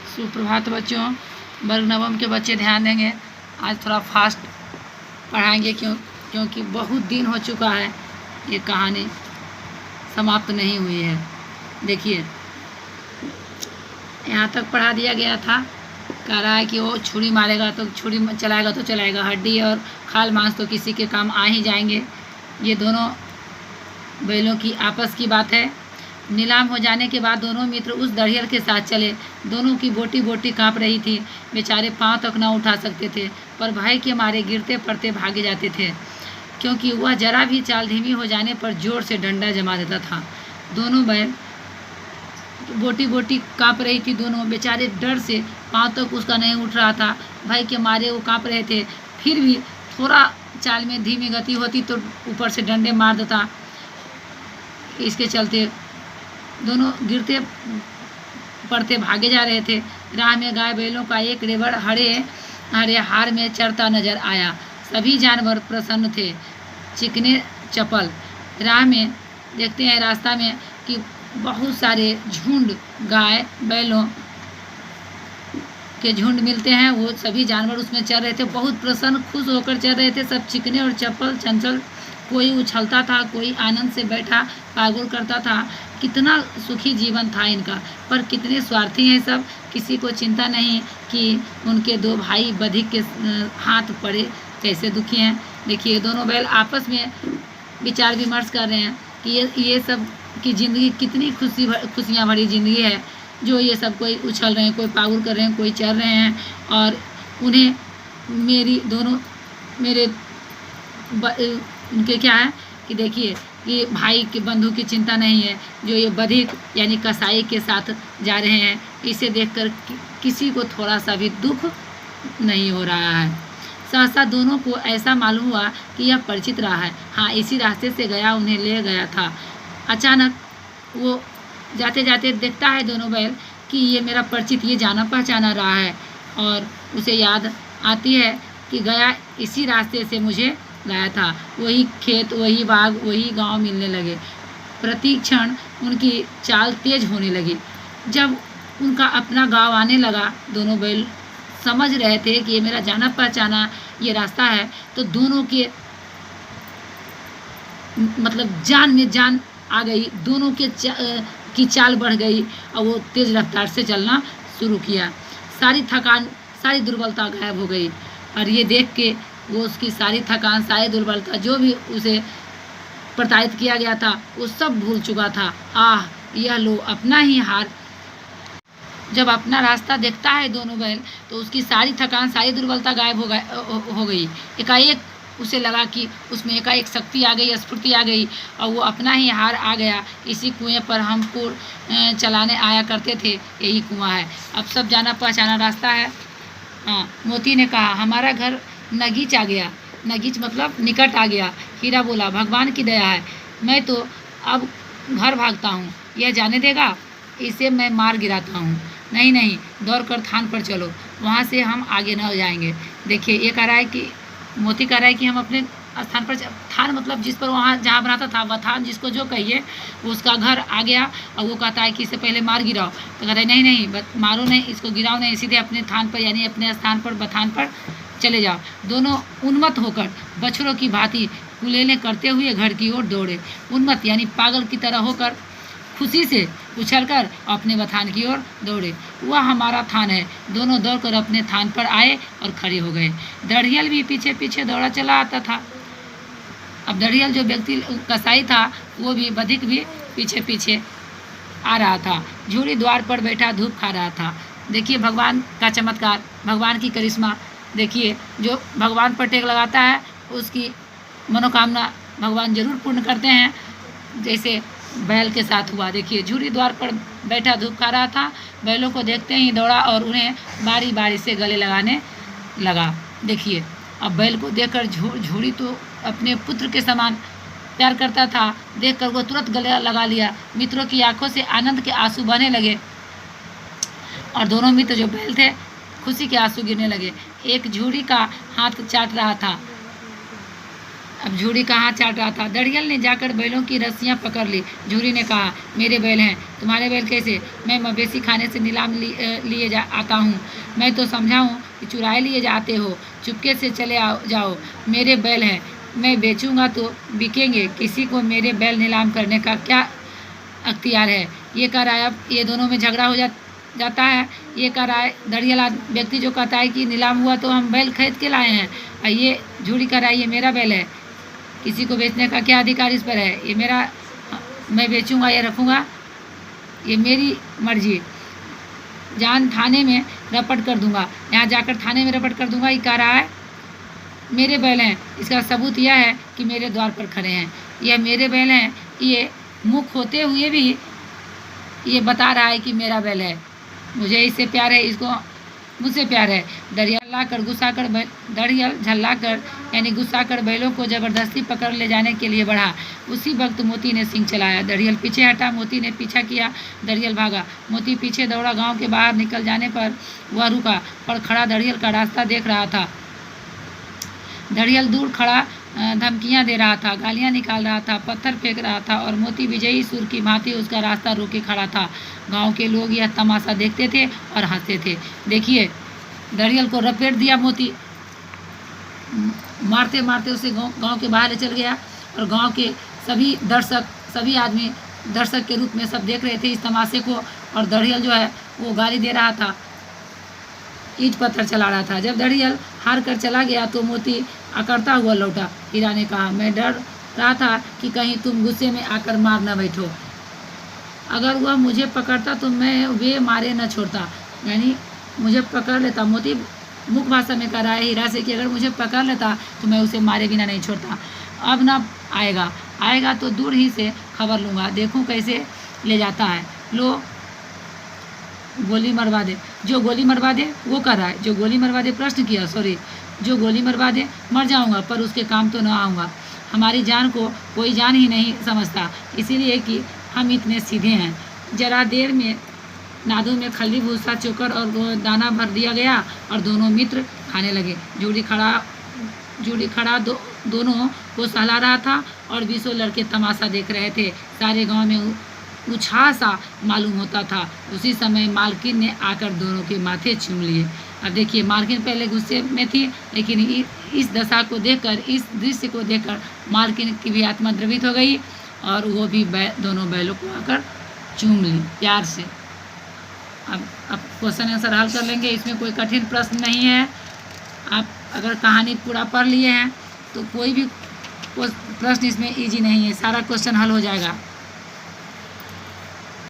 सुप्रभात बच्चों। वर्ग नवम के बच्चे ध्यान देंगे। आज थोड़ा फास्ट पढ़ाएंगे क्योंकि बहुत दिन हो चुका है, ये कहानी समाप्त नहीं हुई है। देखिए यहाँ तक पढ़ा दिया गया था। कह रहा है कि वो छुरी मारेगा तो छुरी चलाएगा तो चलाएगा, हड्डी और खाल मांस तो किसी के काम आ ही जाएंगे। ये दोनों बैलों की आपस की बात है। नीलाम हो जाने के बाद दोनों मित्र उस दढ़ियल के साथ चले। दोनों की बोटी बोटी कांप रही थी। बेचारे पांव तक न उठा सकते थे, पर भय के मारे गिरते पड़ते भागे जाते थे, क्योंकि वह जरा भी चाल धीमी हो जाने पर जोर से डंडा जमा देता था। दोनों बैल बोटी बोटी कांप रही थी। दोनों बेचारे डर से पांव तक उसका नहीं उठ रहा था। भय के मारे वो कांप रहे थे। फिर भी थोड़ा चाल में धीमी गति होती तो ऊपर से डंडे मार देता। इसके चलते दोनों गिरते पड़ते भागे जा रहे थे। राह में गाय बैलों का एक रेवड़ हरे हरे हार में चरता नजर आया। सभी जानवर प्रसन्न थे, चिकने चपल। राह में देखते हैं रास्ता में कि बहुत सारे झुंड गाय बैलों के झुंड मिलते हैं। वो सभी जानवर उसमें चल रहे थे, बहुत प्रसन्न खुश होकर चल रहे थे। सब चिकने और चपल चंचल, कोई उछलता था, कोई आनंद से बैठा पागुल करता था। कितना सुखी जीवन था इनका, पर कितने स्वार्थी हैं सब। किसी को चिंता नहीं कि उनके दो भाई बधिक के हाथ पड़े, कैसे दुखी हैं। देखिए दोनों बैल आपस में विचार विमर्श कर रहे हैं कि ये सब की ज़िंदगी कितनी खुशियाँ भरी ज़िंदगी है, जो ये सब कोई उछल रहे हैं, कोई पागुल कर रहे हैं, कोई चल रहे हैं, और उन्हें मेरे उनके क्या है कि देखिए कि भाई के बंधु की चिंता नहीं है, जो ये बधिक यानी कसाई के साथ जा रहे हैं। इसे देखकर किसी को थोड़ा सा भी दुख नहीं हो रहा है। सहसा दोनों को ऐसा मालूम हुआ कि यह परिचित रहा है। हाँ, इसी रास्ते से गया, उन्हें ले गया था। अचानक वो जाते जाते देखता है दोनों बैल कि ये मेरा परिचित, ये जाना पहचाना रहा है, और उसे याद आती है कि गया इसी रास्ते से मुझे लाया था। वही खेत, वही बाग, वही गांव मिलने लगे। प्रति क्षण उनकी चाल तेज होने लगी। जब उनका अपना गांव आने लगा, दोनों बैल समझ रहे थे कि ये मेरा जाना पहचाना ये रास्ता है, तो दोनों के मतलब जान में जान आ गई। दोनों की चाल बढ़ गई और वो तेज़ रफ्तार से चलना शुरू किया। सारी थकान, सारी दुर्बलता गायब हो गई, और ये देख के वो उसकी सारी थकान, सारी दुर्बलता, जो भी उसे प्रताड़ित किया गया था, वो सब भूल चुका था। आह, यह लो अपना ही हार। जब अपना रास्ता देखता है दोनों बैल, तो उसकी सारी थकान, सारी दुर्बलता गायब हो गई। एकाएक उसे लगा कि उसमें एकाएक शक्ति आ गई, स्फूर्ति आ गई, और वो अपना ही हार आ गया। इसी कुएं पर हमको चलाने आया करते थे, यही कुआं है, अब सब जाना पहचाना रास्ता है। हाँ, मोती ने कहा, हमारा घर नगीच आ गया। नगीच मतलब निकट आ गया। हीरा बोला, भगवान की दया है, मैं तो अब घर भागता हूँ, यह जाने देगा? इसे मैं मार गिराता हूँ। नहीं नहीं, दौड़ कर थान पर चलो, वहाँ से हम आगे न जाएंगे। देखिए ये कह रहा है कि मोती कह रहा है कि हम अपने स्थान पर, थान मतलब जिस पर वहाँ जहाँ बनाता था, वह थान जिसको जो कहिए, उसका घर आ गया। और वो कहता है कि इसे पहले मार गिराओ, तो कहता है नहीं नहीं, मारो नहीं, इसको गिराओ नहीं, सीधे अपने थान पर यानी अपने स्थान पर, बथान पर चले जाओ। दोनों उन्मत्त होकर बछड़ों की भांति कुलेले करते हुए घर की ओर दौड़े। उन्मत्त यानी पागल की तरह होकर, खुशी से उछलकर अपने बथान की ओर दौड़े। वह हमारा थान है। दोनों दौड़कर अपने थान पर आए और खड़े हो गए। दढ़ियल भी पीछे पीछे दौड़ा चला आता था। अब दढ़ियल जो व्यक्ति कसाई था, वो भी बधिक भी पीछे पीछे आ रहा था। झूड़ी द्वार पर बैठा धूप खा रहा था। देखिए भगवान का चमत्कार, भगवान की करिश्मा। देखिए जो भगवान पर टेक लगाता है, उसकी मनोकामना भगवान जरूर पूर्ण करते हैं, जैसे बैल के साथ हुआ। देखिए झूरी द्वार पर बैठा धूप खा रहा था। बैलों को देखते ही दौड़ा और उन्हें बारी बारी से गले लगाने लगा। देखिए अब बैल को देखकर झूरी तो अपने पुत्र के समान प्यार करता था। देखकर वो तुरंत गले लगा लिया। मित्रों की आंखों से आनंद के आंसू बहने लगे, और दोनों मित्र जो बैल थे, खुशी के आंसू गिरने लगे। एक झूरी का हाथ चाट रहा था, अब झूरी कहाँ चाट रहा था। दड़ियल ने जाकर बैलों की रस्सियाँ पकड़ ली। झूरी ने कहा, मेरे बैल हैं। तुम्हारे बैल कैसे? मैं मवेशी खाने से नीलाम लिए आता हूँ। मैं तो समझा हूँ कि चुराए लिए जाते हो। चुपके से चले जाओ। मेरे बैल हैं, मैं बेचूंगा तो बिकेंगे। किसी को मेरे बैल नीलाम करने का क्या अख्तियार है? ये कह रहा है। अब ये दोनों में झगड़ा हो जाता है। ये कह रहा है दड़ियल व्यक्ति जो कहता है कि नीलाम हुआ तो हम बैल खरीद के लाए हैं, और ये झूरी कह रहा है ये मेरा बैल है, किसी को बेचने का क्या अधिकार इस पर है? ये मेरा, मैं बेचूंगा या रखूंगा, ये मेरी मर्जी। जान थाने में रपट कर दूंगा। यहाँ जाकर थाने में रपट कर दूंगा। ये कह रहा है मेरे बैल हैं। इसका सबूत यह है कि मेरे द्वार पर खड़े हैं। यह मेरे बैल हैं। ये मुख होते हुए भी ये बता रहा है कि मेरा बैल है, मुझे इससे प्यार है, इसको मुझसे प्यार है। दड़ियल झल्ला कर यानी गुस्सा कर बैलों को जबरदस्ती पकड़ ले जाने के लिए बढ़ा। उसी वक्त मोती ने सींग चलाया। दड़ियल पीछे हटा। मोती ने पीछा किया। दड़ियल भागा। मोती पीछे दौड़ा। गांव के बाहर निकल जाने पर वह रुका, पर खड़ा दड़ियल का रास्ता देख रहा था। दड़ियल दूर खड़ा धमकियां दे रहा था, गालियां निकाल रहा था, पत्थर फेंक रहा था, और मोती विजयी सुर की भांति उसका रास्ता रोके खड़ा था। गांव के लोग यह तमाशा देखते थे और हंसते थे। देखिए, दड़ियल को रपेट दिया मोती, मारते मारते उसे गांव के बाहर ले चल गया। और गांव के सभी दर्शक, सभी आदमी दर्शक के रूप में सब देख रहे थे इस तमाशे को। और दड़ियल जो है वो गाली दे रहा था, ईंट पत्थर चला रहा था। जब दड़ियल हार कर चला गया तो मोती अकड़ता हुआ लौटा। हीरा ने कहा, मैं डर रहा था कि कहीं तुम गुस्से में आकर मार न बैठो। अगर वह मुझे पकड़ता तो मैं वे मारे न छोड़ता, यानी मुझे पकड़ लेता। मोती मुख भाषा में कह रहा है हीरा से कि अगर मुझे पकड़ लेता तो मैं उसे मारे बिना नहीं छोड़ता। अब ना आएगा तो दूर ही से खबर लूँगा, देखूँ कैसे ले जाता है। लो गोली मरवा दे। जो गोली मरवा दे वो कर रहा है। जो गोली मरवा दे, प्रश्न किया, सॉरी, जो गोली मरवा दे। मर जाऊंगा पर उसके काम तो न आऊँगा। हमारी जान को कोई जान ही नहीं समझता, इसीलिए कि हम इतने सीधे हैं। जरा देर में नादों में खल्ली, भूसा, चोकर और दाना भर दिया गया और दोनों मित्र खाने लगे। जूड़ी खड़ा दोनों को सहला रहा था और 20 लड़के तमाशा देख रहे थे। सारे गांव में उछाल सा मालूम होता था। उसी समय मालकिन ने आकर दोनों के माथे चूम लिए। अब देखिए, मालकिन पहले गुस्से में थी, लेकिन इस दशा को देखकर, इस दृश्य को देखकर मालकिन की भी आत्मा द्रवित हो गई और वो भी दोनों बैलों को आकर चूम ली प्यार से। अब क्वेश्चन आंसर हल कर लेंगे, इसमें कोई कठिन प्रश्न नहीं है। आप अगर कहानी पूरा पढ़ लिए हैं तो कोई भी प्रश्न इसमें इजी नहीं है, सारा क्वेश्चन हल हो जाएगा।